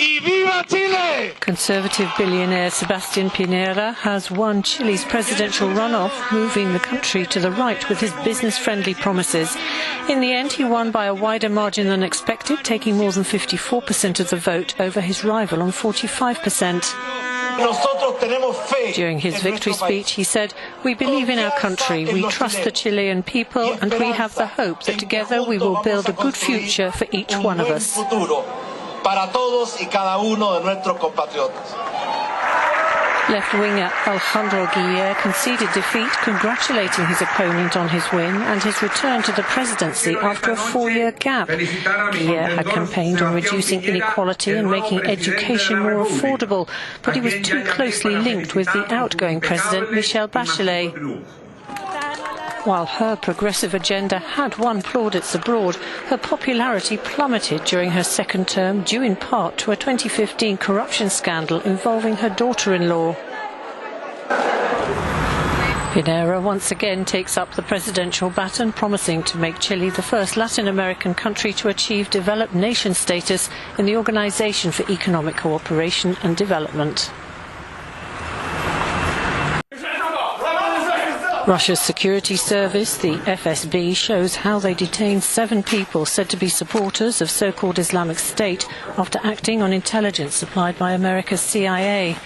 Y viva Chile! Conservative billionaire Sebastián Pinera has won Chile's presidential runoff, moving the country to the right with his business-friendly promises. In the end, he won by a wider margin than expected, taking more than 54% of the vote over his rival on 45%. During his victory speech, he said, "We believe in our country, we trust the Chilean people, and we have the hope that together we will build a good future for each one of us." Left-winger Alejandro Guillier conceded defeat, congratulating his opponent on his win and his return to the presidency after a 4-year gap. Guillier had campaigned on reducing inequality and making education more affordable, but he was too closely linked with the outgoing president, Michelle Bachelet. While her progressive agenda had won plaudits abroad, her popularity plummeted during her second term, due in part to a 2015 corruption scandal involving her daughter-in-law. Pinera once again takes up the presidential baton, promising to make Chile the first Latin American country to achieve developed nation status in the Organization for Economic Cooperation and Development. Russia's security service, the FSB, shows how they detained 7 people said to be supporters of so-called Islamic State after acting on intelligence supplied by America's CIA.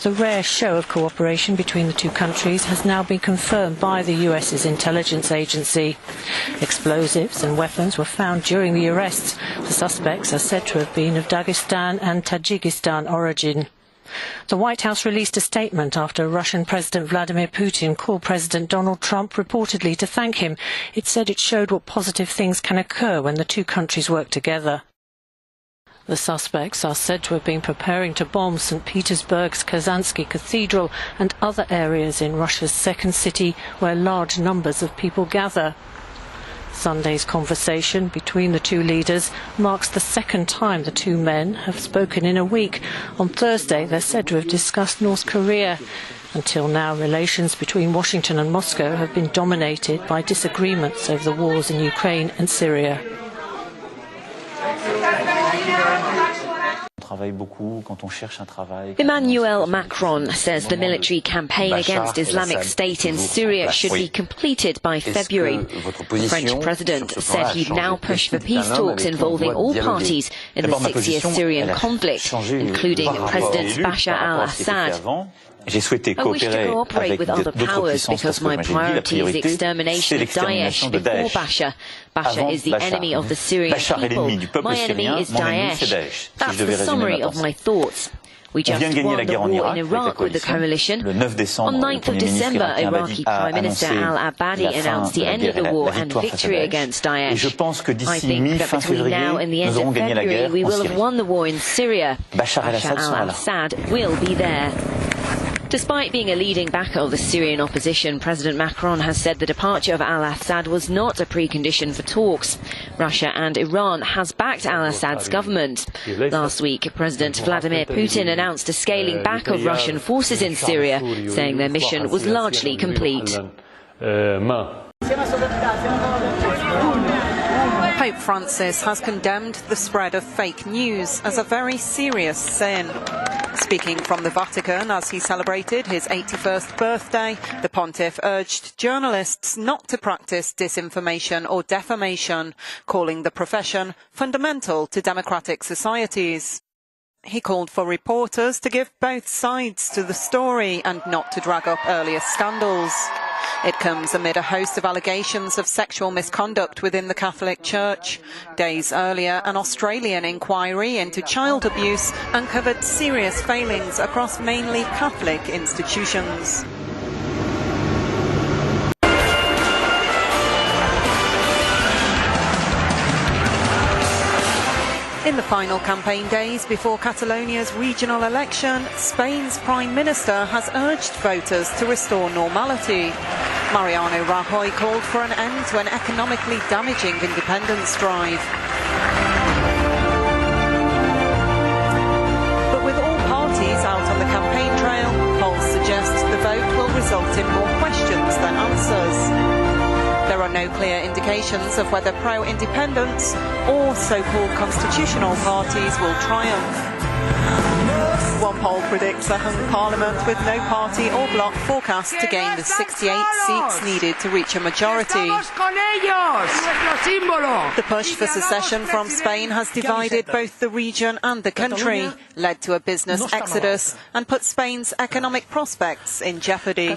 The rare show of cooperation between the two countries has now been confirmed by the US's intelligence agency. Explosives and weapons were found during the arrests. The suspects are said to have been of Dagestan and Tajikistan origin. The White House released a statement after Russian President Vladimir Putin called President Donald Trump reportedly to thank him. It said it showed what positive things can occur when the two countries work together. The suspects are said to have been preparing to bomb St. Petersburg's Kazansky Cathedral and other areas in Russia's second city where large numbers of people gather. Sunday's conversation between the two leaders marks the second time the two men have spoken in a week. On Thursday, they're said to have discussed North Korea. Until now, relations between Washington and Moscow have been dominated by disagreements over the wars in Ukraine and Syria. Emmanuel Macron says the military campaign against Islamic State in Syria should be completed by February. The French president said he'd now push for peace talks involving all parties in the 6-year Syrian conflict, including President Bashar al-Assad. I wish to cooperate with other powers because my priority is the extermination of Daesh before Bashar. Bashar is the enemy of the Syrian people. My enemy is Daesh. That's the summary of my thoughts. We just won the war in Iraq with the coalition. On 9th of December, Iraqi Prime Minister al-Abadi announced the end of the war and victory against Daesh. I think that between now and the end of February, we will have won the war in Syria. Bashar al-Assad will be there. Despite being a leading backer of the Syrian opposition, President Macron has said the departure of al-Assad was not a precondition for talks. Russia and Iran has backed al-Assad's government. Last week, President Vladimir Putin announced a scaling back of Russian forces in Syria, saying their mission was largely complete. Pope Francis has condemned the spread of fake news as a very serious sin. Speaking from the Vatican as he celebrated his 81st birthday, the pontiff urged journalists not to practice disinformation or defamation, calling the profession fundamental to democratic societies. He called for reporters to give both sides to the story and not to drag up earlier scandals. It comes amid a host of allegations of sexual misconduct within the Catholic Church. Days earlier, an Australian inquiry into child abuse uncovered serious failings across mainly Catholic institutions. In the final campaign days before Catalonia's regional election, Spain's Prime Minister has urged voters to restore normality. Mariano Rajoy called for an end to an economically damaging independence drive. But with all parties out on the campaign trail, polls suggest the vote will result in more questions than answers. There are no clear indications of whether pro-independence or so-called constitutional parties will triumph. One poll predicts a hung parliament with no party or bloc forecast to gain the 68 seats needed to reach a majority. The push for secession from Spain has divided both the region and the country, led to a business exodus and put Spain's economic prospects in jeopardy.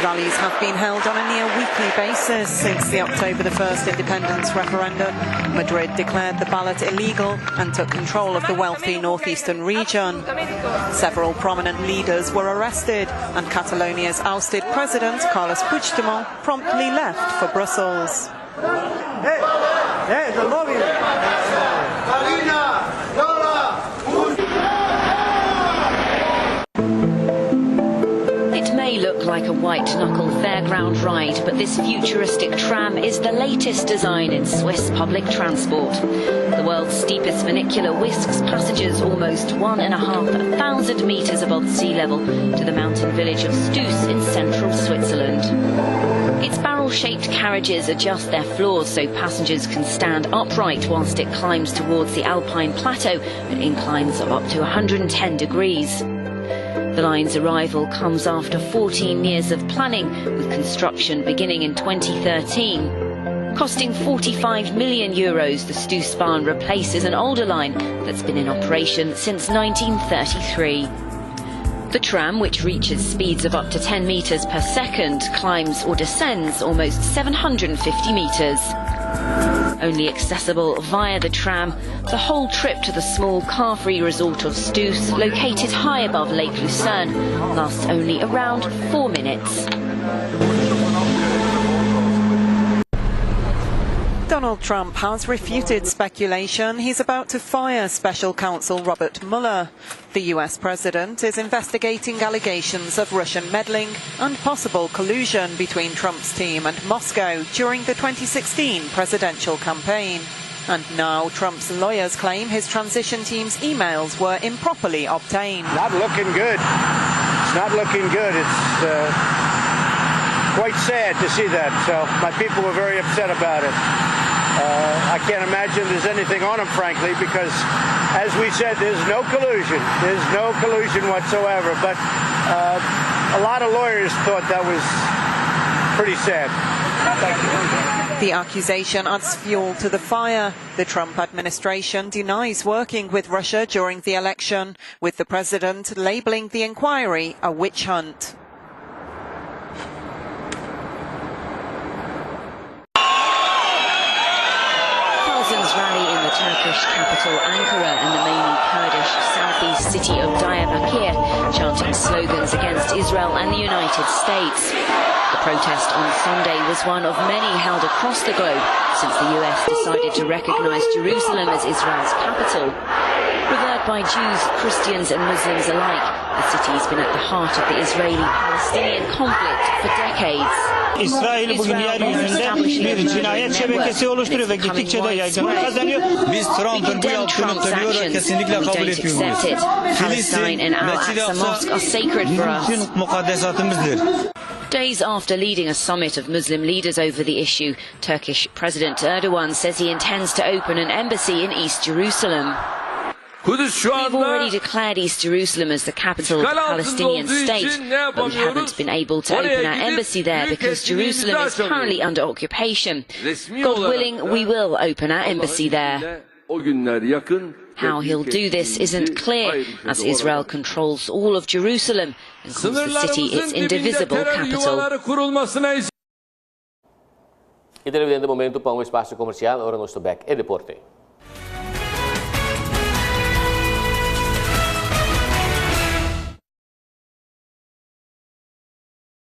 Rallies have been held on a near-weekly basis since the October the 1st independence referendum. Madrid declared the ballot illegal and took control of the wealthy northeastern region. Several prominent leaders were arrested, and Catalonia's ousted president, Carles Puigdemont, promptly left for Brussels. It may look like a white-knuckle fairground ride, but this futuristic tram is the latest design in Swiss public transport. The world's steepest funicular whisks passengers almost 1,500 metres above sea level to the mountain village of Stuss in central Switzerland. Its barrel-shaped carriages adjust their floors so passengers can stand upright whilst it climbs towards the Alpine plateau at inclines of up to 110 degrees. The line's arrival comes after 14 years of planning, with construction beginning in 2013. Costing €45 million, the Stussbahn replaces an older line that's been in operation since 1933. The tram, which reaches speeds of up to 10 metres per second, climbs or descends almost 750 metres. Only accessible via the tram, the whole trip to the small car-free resort of Stuss, located high above Lake Lucerne, lasts only around 4 minutes. Donald Trump has refuted speculation he's about to fire Special Counsel Robert Mueller. The US president is investigating allegations of Russian meddling and possible collusion between Trump's team and Moscow during the 2016 presidential campaign. And now Trump's lawyers claim his transition team's emails were improperly obtained. Not looking good. It's not looking good. It's quite sad to see that. So my people were very upset about it. I can't imagine there's anything on them, frankly, because, as we said, there's no collusion. There's no collusion whatsoever. But a lot of lawyers thought that was pretty sad. The accusation adds fuel to the fire. The Trump administration denies working with Russia during the election, with the president labeling the inquiry a witch hunt. Rally in the Turkish capital Ankara and the mainly Kurdish southeast city of Diyarbakir, chanting slogans against Israel and the United States. The protest on Sunday was one of many held across the globe since the US decided to recognize Jerusalem as Israel's capital. Revered by Jews, Christians and Muslims alike, the city has been at the heart of the Israeli-Palestinian conflict for decades. İsrail bugün yeryüzünde bir cinayet şebekesi oluşturuyor ve gittikçe de yaygınlık kazanıyor. Biz Trump'ın bu yaptığını tabii kesinlikle kabul etmiyoruz. Filistin, Mescid-i Aksa bütün mukaddesatımızdır. Days after leading a summit of Muslim leaders over the issue, Turkish President Erdogan says he intends to open an embassy in East Jerusalem. We've already declared East Jerusalem as the capital of the Palestinian state, but we haven't been able to open our embassy there because Jerusalem is currently under occupation. God willing, we will open our embassy there. How he'll do this isn't clear, as Israel controls all of Jerusalem and calls the city its indivisible capital. E televidente, momento para um espaço comercial, ora no Back e Deporte.